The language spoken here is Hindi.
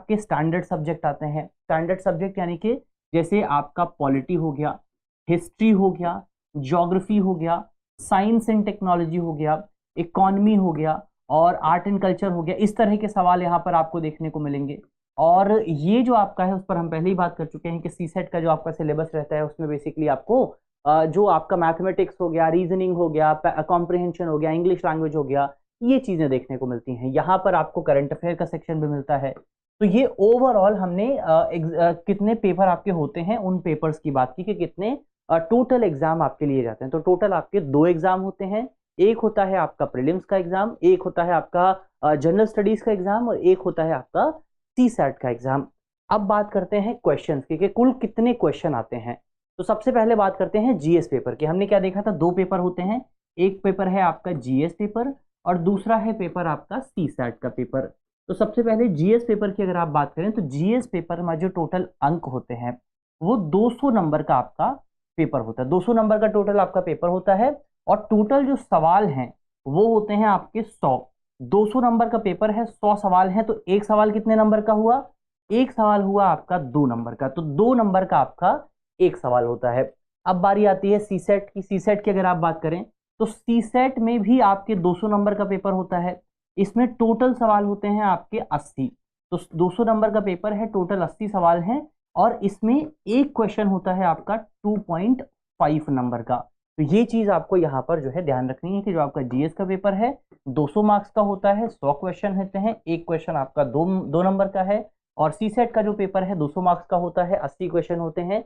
आपके स्टैंडर्ड सब्जेक्ट आते हैं। स्टैंडर्ड सब्जेक्ट यानी कि जैसे आपका पॉलिटी हो गया, हिस्ट्री हो गया, ज्योग्राफी हो गया, साइंस एंड टेक्नोलॉजी हो गया, इकोनॉमी हो गया और आर्ट एंड कल्चर हो गया। इस तरह के सवाल यहाँ पर आपको देखने को मिलेंगे। और ये जो आपका है उस पर हम पहले ही बात कर चुके हैं कि सीसेट का जो आपका सिलेबस रहता है उसमें बेसिकली आपको जो आपका मैथमेटिक्स हो गया, रीजनिंग हो गया, कॉम्प्रिहेंशन हो गया, इंग्लिश लैंग्वेज हो गया, ये चीजें देखने को मिलती हैं। यहाँ पर आपको करंट अफेयर का सेक्शन भी मिलता है। तो ये ओवरऑल हमने कितने पेपर आपके होते हैं उन पेपर्स की बात की कि कितने टोटल एग्जाम आपके लिए जाते हैं। तो टोटल आपके 2 एग्जाम होते हैं। एक होता है आपका प्रीलिम्स का एग्जाम, एक होता है आपका जनरल स्टडीज का एग्जाम और एक होता है आपका सीसैट का एग्जाम। अब बात करते हैं क्वेश्चंस की कि कुल कितने क्वेश्चन आते हैं। तो सबसे पहले बात करते हैं जीएस पेपर की। हमने क्या देखा था, 2 पेपर होते हैं। एक पेपर है आपका जीएस पेपर और दूसरा है पेपर आपका सीसैट का पेपर। तो सबसे पहले जीएस पेपर की अगर आप बात करें तो जीएस पेपर में जो टोटल अंक होते हैं वो 200 नंबर का आपका पेपर होता है। 200 नंबर का टोटल आपका पेपर होता है और टोटल जो सवाल हैं वो होते हैं आपके 100। 200 नंबर का पेपर है, 100 सवाल हैं, तो एक सवाल कितने नंबर का हुआ? एक सवाल हुआ आपका 2 नंबर का। तो 2 नंबर का आपका एक सवाल होता है। अब बारी आती है सीसेट की। सीसेट की अगर आप बात करें तो सीसेट में भी आपके 200 नंबर का पेपर होता है। इसमें टोटल सवाल होते हैं आपके 80। तो 200 नंबर का पेपर है, टोटल 80 सवाल हैं और इसमें एक क्वेश्चन होता है आपका 2.5 नंबर का। तो ये चीज आपको यहाँ पर जो है ध्यान रखनी है कि जो आपका जीएस का पेपर है 200 मार्क्स का होता है, 100 क्वेश्चन होते हैं, एक क्वेश्चन आपका दो नंबर का है। और सीसेट का जो पेपर है 200 मार्क्स का होता है, 80 क्वेश्चन होते हैं,